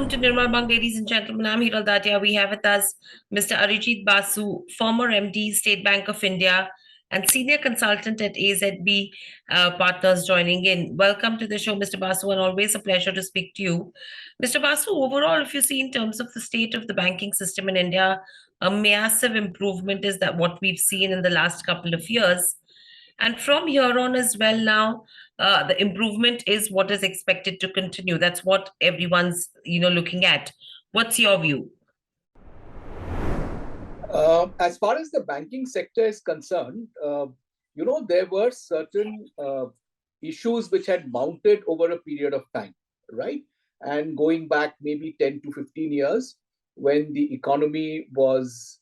to Nirmal Bang, ladies and gentlemen. I'm Hiral Datia. We have with us Mr. Arijit Basu, former MD, State Bank of India, and senior consultant at AZB Partners, joining in. Welcome to the show, Mr. Basu, and always a pleasure to speak to you. Mr. Basu, overall, if you see in terms of the state of the banking system in India, a massive improvement is that what we've seen in the last couple of years. And from here on as well now, the improvement is what is expected to continue. That's what everyone's, looking at. What's your view? As far as the banking sector is concerned, there were certain issues which had mounted over a period of time, right? And going back maybe 10 to 15 years, when the economy was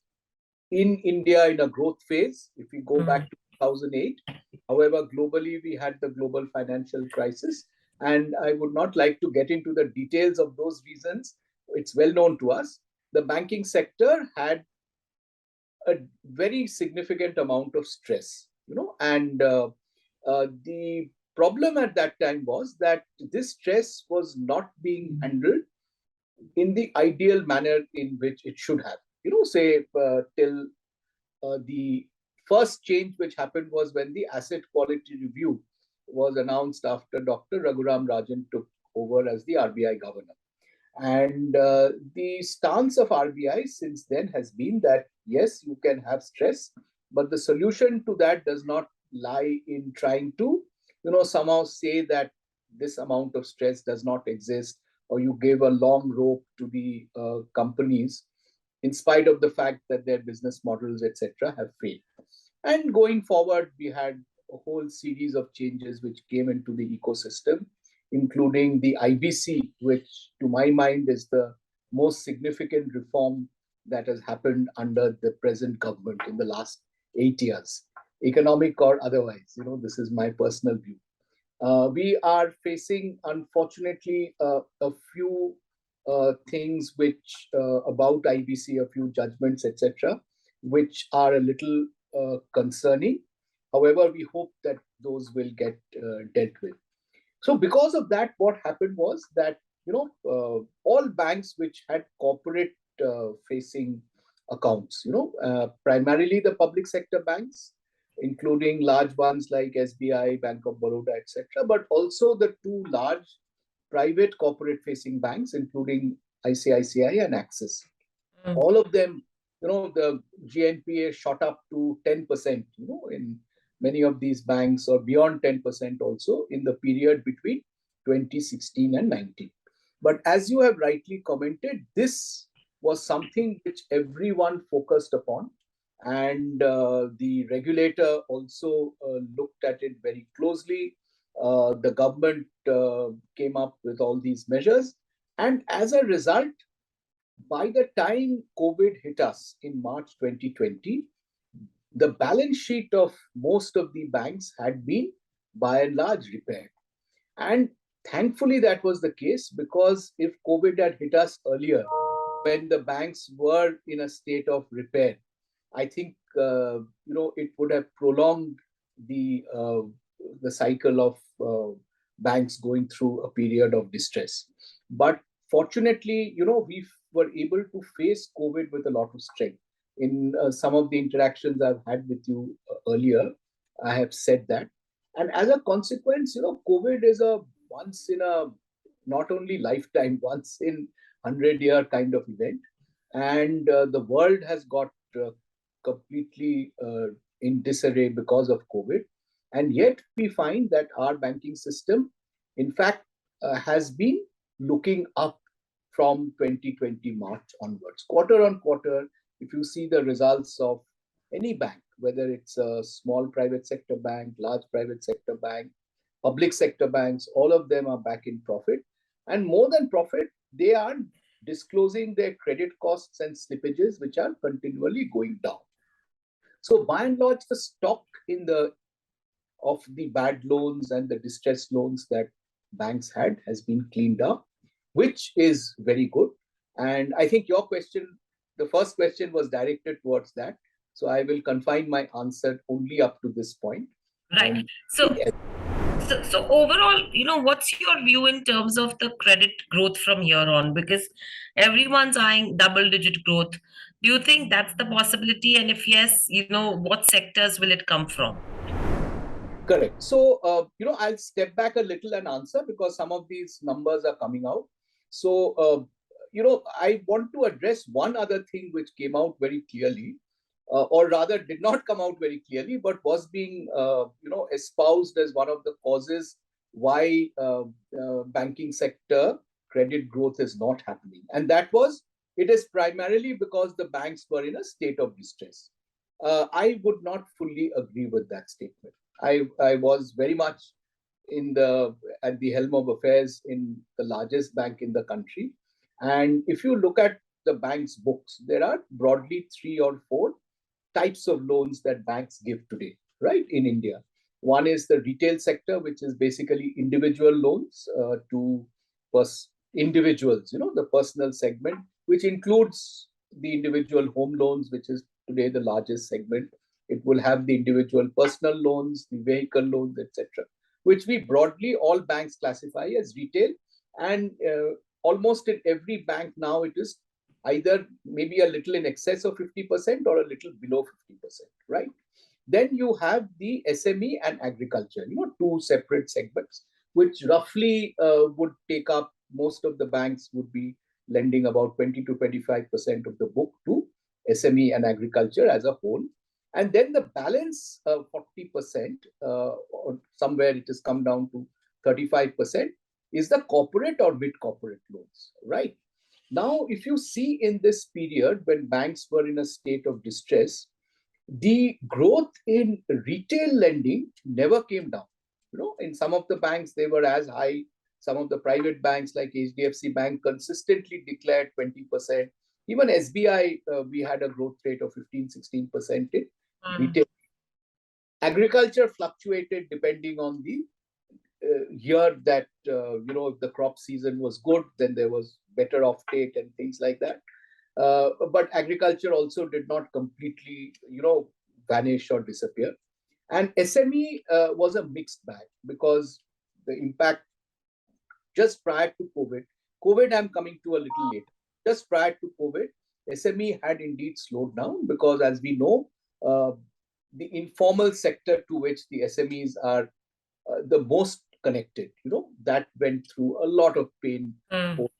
in India in a growth phase, if we go back to 2008. However, globally, we had the global financial crisis. And I would not like to get into the details of those reasons. It's well known to us. The banking sector had a very significant amount of stress, and the problem at that time was that this stress was not being handled in the ideal manner in which it should have. Say till the first change which happened was when the asset quality review was announced after Dr. Raghuram Rajan took over as the RBI governor. And the stance of RBI since then has been that, yes, you can have stress, but the solution to that does not lie in trying to, somehow say that this amount of stress does not exist, or you give a long rope to the companies in spite of the fact that their business models, etc., have failed. And going forward, we had a whole series of changes which came into the ecosystem, including the IBC, which to my mind is the most significant reform that has happened under the present government in the last 8 years, economic or otherwise. This is my personal view. We are facing, unfortunately, a few things which about IBC, a few judgments, etc., which are a little concerning. However, we hope that those will get dealt with. So because of that, what happened was that, all banks which had corporate facing accounts, primarily the public sector banks, including large ones like SBI, Bank of Baroda, etc., but also the two large private corporate facing banks, including ICICI and Axis. All of them, the GNPA shot up to 10%, in many of these banks, or beyond 10% also in the period between 2016 and 19. But as you have rightly commented, this was something which everyone focused upon. And the regulator also looked at it very closely. The government came up with all these measures. And as a result, by the time COVID hit us in March 2020, the balance sheet of most of the banks had been by and large repaired. And thankfully that was the case, because if COVID had hit us earlier, when the banks were in a state of repair, I think it would have prolonged the cycle of banks going through a period of distress. But fortunately, we were able to face COVID with a lot of strength. In some of the interactions I've had with you earlier, I have said that. And as a consequence, COVID is a once in a, not only lifetime, once in 100-year kind of event. And the world has got completely in disarray because of COVID. And yet we find that our banking system, in fact, has been looking up from 2020 March onwards. Quarter on quarter, if you see the results of any bank, whether it's a small private sector bank, large private sector bank, public sector banks, all of them are back in profit. And more than profit, they are disclosing their credit costs and slippages, which are continually going down. So by and large, the stock of the bad loans and the distressed loans that banks had has been cleaned up, which is very good. And I think your question, the first question, was directed towards that. So I will confine my answer only up to this point. Right. So So overall, what's your view in terms of the credit growth from here on? Because everyone's eyeing double-digit growth. Do you think that's the possibility? And if yes, what sectors will it come from? Correct. So, I'll step back a little and answer because some of these numbers are coming out. So, I want to address one other thing which came out very clearly, or rather did not come out very clearly, but was being, espoused as one of the causes why banking sector credit growth is not happening. And that was, it is primarily because the banks were in a state of distress. I would not fully agree with that statement. I was very much in the at the helm of affairs in the largest bank in the country. And if you look at the bank's books, there are broadly three or four types of loans that banks give today, right, in India. One is the retail sector, which is basically individual loans to individuals, the personal segment, which includes the individual home loans, which is today the largest segment. It will have the individual personal loans, the vehicle loans, etc., which we broadly all banks classify as retail. And almost in every bank now, it is either maybe a little in excess of 50% or a little below 50%, right? Then you have the SME and agriculture, two separate segments, which roughly would take up most of the banks would be lending about 20 to 25% of the book to SME and agriculture as a whole. And then the balance, 40%, or somewhere it has come down to 35%, is the corporate or mid corporate loans, right? Now, if you see in this period when banks were in a state of distress, the growth in retail lending never came down. In some of the banks, they were as high. Some of the private banks like HDFC Bank consistently declared 20%. Even SBI, we had a growth rate of 15-16% in retail. Agriculture fluctuated depending on the year that, if the crop season was good, then there was better offtake and things like that. But agriculture also did not completely, vanish or disappear. And SME was a mixed bag because the impact just prior to COVID, I'm coming to a little later. Just prior to COVID, SME had indeed slowed down because, as we know, the informal sector to which the SMEs are the most connected, that went through a lot of pain post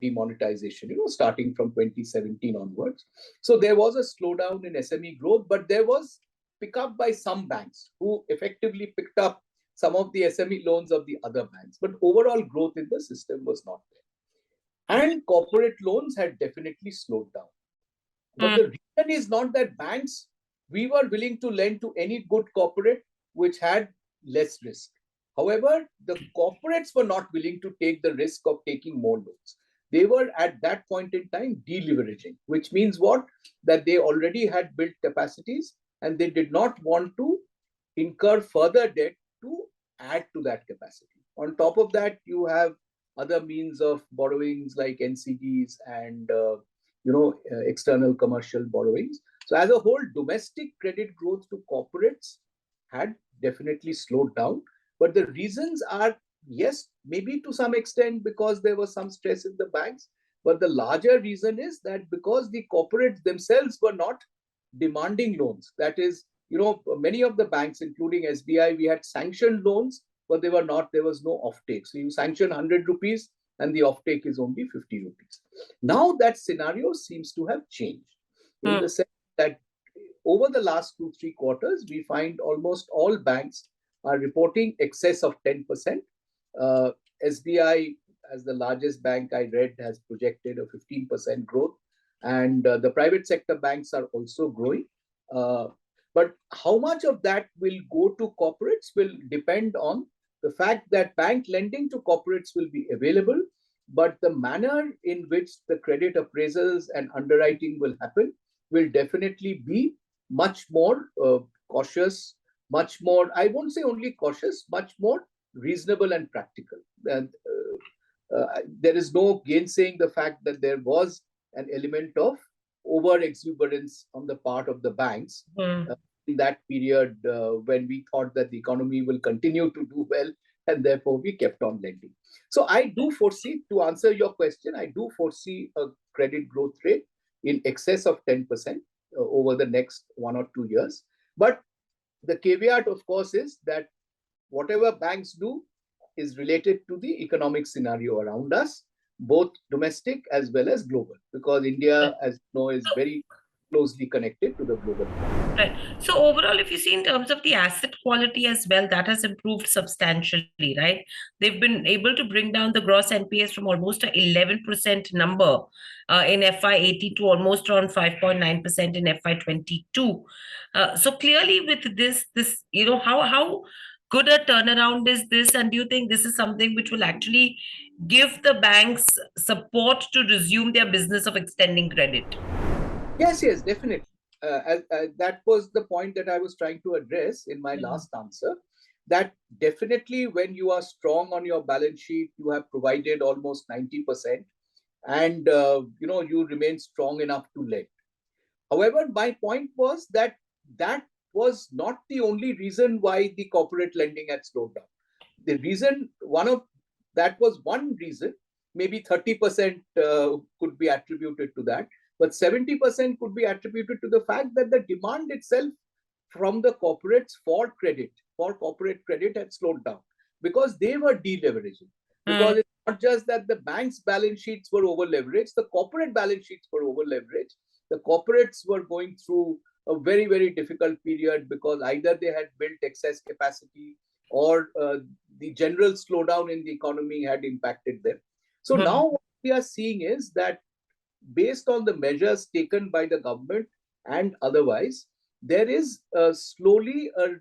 demonetization, starting from 2017 onwards. So there was a slowdown in SME growth, but there was pickup by some banks who effectively picked up some of the SME loans of the other banks. But overall growth in the system was not there. And corporate loans had definitely slowed down. But the reason is not that banks, we were willing to lend to any good corporate which had less risk. However, the corporates were not willing to take the risk of taking more loans. They were at that point in time deleveraging, which means what? That they already had built capacities and they did not want to incur further debt to add to that capacity. On top of that, you have other means of borrowings like NCDs and external commercial borrowings. So as a whole, domestic credit growth to corporates had definitely slowed down. But the reasons are, yes, maybe to some extent because there was some stress in the banks. But the larger reason is that because the corporates themselves were not demanding loans. That is, many of the banks, including SBI, we had sanctioned loans, but there was no offtake. So you sanction 100 rupees and the offtake is only 50 rupees. Now that scenario seems to have changed in the sense that over the last 2-3 quarters, we find almost all banks are reporting excess of 10%. SBI, as the largest bank I read, has projected a 15% growth. And the private sector banks are also growing. But how much of that will go to corporates will depend on the fact that bank lending to corporates will be available, but the manner in which the credit appraisals and underwriting will happen will definitely be much more cautious, much more, I won't say only cautious, much more reasonable and practical. And there is no gainsaying the fact that there was an element of over exuberance on the part of the banks in that period when we thought that the economy will continue to do well and therefore we kept on lending. So I do foresee, to answer your question, I do foresee a credit growth rate in excess of 10% over the next 1 or 2 years. But the caveat, of course, is that whatever banks do is related to the economic scenario around us, both domestic as well as global, because India, as you know, is very closely connected to the global economy. Right. So overall, if you see in terms of the asset quality as well, that has improved substantially, right? They've been able to bring down the gross NPAs from almost a 11% number in FY18 to almost around 5.9% in FY22. So clearly, with this, how good a turnaround is this? And do you think this is something which will actually give the banks support to resume their business of extending credit? Yes, yes, definitely. That was the point that I was trying to address in my last answer. That definitely, when you are strong on your balance sheet, you have provided almost 90%, and you remain strong enough to lend. However, my point was that that was not the only reason why the corporate lending had slowed down. The reason, one of that was one reason, maybe 30% could be attributed to that, but 70% could be attributed to the fact that the demand itself from the corporates for corporate credit had slowed down because they were deleveraging. Because it's not just that the bank's balance sheets were over leveraged, the corporate balance sheets were over leveraged. The corporates were going through a very, very difficult period because either they had built excess capacity or the general slowdown in the economy had impacted them. So now what we are seeing is that based on the measures taken by the government and otherwise, there is slowly a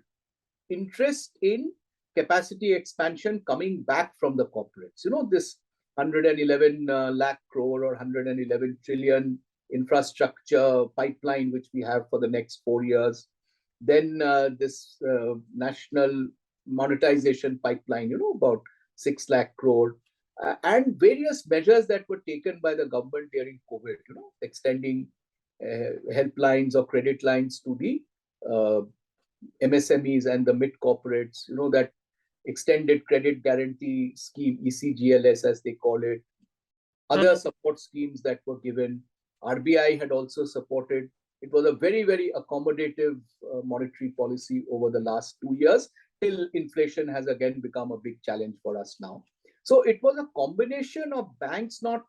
interest in capacity expansion coming back from the corporates. This 111 lakh crore or 111 trillion infrastructure pipeline, which we have for the next 4 years. Then this national monetization pipeline, about 6 lakh crore. And various measures that were taken by the government during COVID, extending helplines or credit lines to the MSMEs and the mid corporates, that extended credit guarantee scheme, ECGLS as they call it, other support schemes that were given. RBI had also supported. It was a very, very accommodative monetary policy over the last 2 years, till inflation has again become a big challenge for us now. So it was a combination of banks not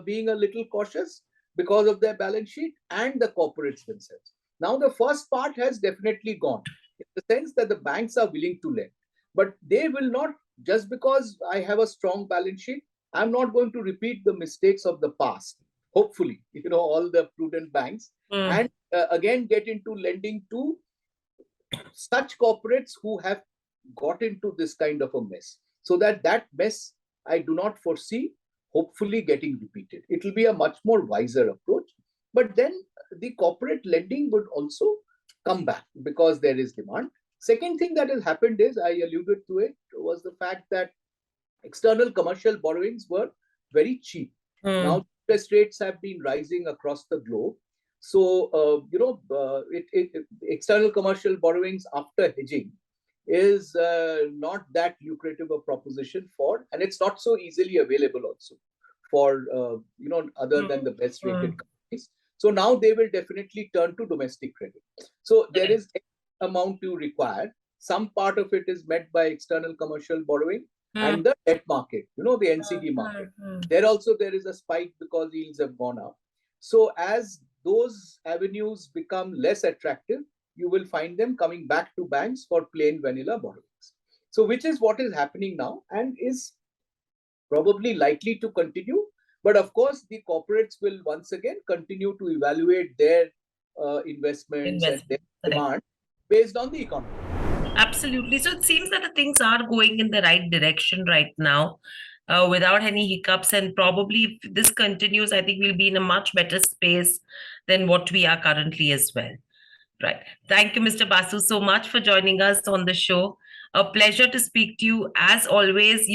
being a little cautious because of their balance sheet and the corporates themselves. Now, the first part has definitely gone in the sense that the banks are willing to lend, but they will not, just because I have a strong balance sheet, I'm not going to repeat the mistakes of the past. Hopefully, all the prudent banks, and again get into lending to such corporates who have got into this kind of a mess. So that mess, I do not foresee, hopefully, getting repeated. It will be a much more wiser approach. But then the corporate lending would also come back because there is demand. Second thing that has happened is, I alluded to it, was the fact that external commercial borrowings were very cheap. Now, interest rates have been rising across the globe. So, external commercial borrowings after hedging is not that lucrative a proposition for, and it's not so easily available also for, other than the best rated companies. So now they will definitely turn to domestic credit. So there is X amount you require. Some part of it is met by external commercial borrowing and the debt market, the NCD market. There also there is a spike because yields have gone up. So as those avenues become less attractive, you will find them coming back to banks for plain vanilla borrowings. So which is what is happening now and is probably likely to continue. But of course, the corporates will once again continue to evaluate their investments and their demand based on the economy. Absolutely. So it seems that the things are going in the right direction right now, without any hiccups. And probably if this continues, I think we'll be in a much better space than what we are currently as well. Right. Thank you, Mr. Basu, so much for joining us on the show. A pleasure to speak to you as always,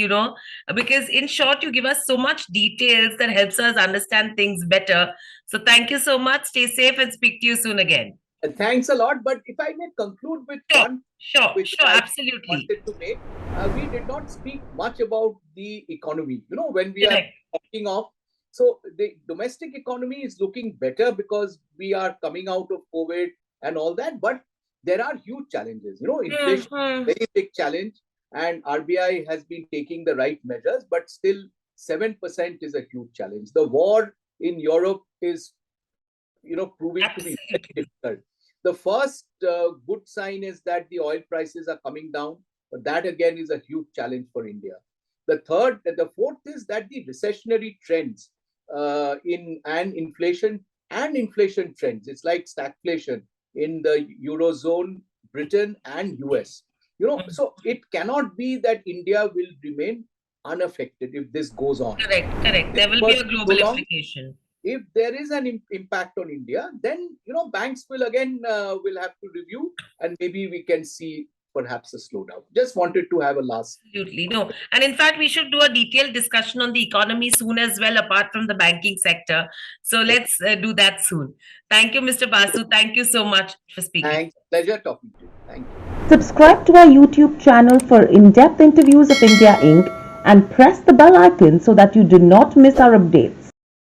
because in short, you give us so much details that helps us understand things better. So thank you so much. Stay safe and speak to you soon again. Thanks a lot. But if I may conclude with Sure, one sure, which sure, I absolutely. wanted to make, we did not speak much about the economy. When we are Correct. talking of, so the domestic economy is looking better because we are coming out of COVID and all that. But there are huge challenges. Inflation Hmm. is a very big challenge, and RBI has been taking the right measures, but still 7% is a huge challenge. The war in Europe is proving to be very Absolutely. difficult. The first good sign is that the oil prices are coming down, but that again is a huge challenge for India. The fourth is that the recessionary trends in and inflation trends. It's like stagflation in the eurozone, Britain, and US. Hmm. So it cannot be that India will remain unaffected if this goes on. Correct, correct. This There will be was a global prolonged. implication. If there is an impact on India, then banks will again will have to review, and maybe we can see perhaps a slowdown. Just wanted to have a last. Absolutely. No. And in fact, we should do a detailed discussion on the economy soon as well, apart from the banking sector. So Okay. let's do that soon. Thank you, Mr. Basu. Thank you so much for speaking. Thanks. Pleasure talking to you. Thank you. Subscribe to our YouTube channel for in-depth interviews of India Inc. and press the bell icon so that you do not miss our updates.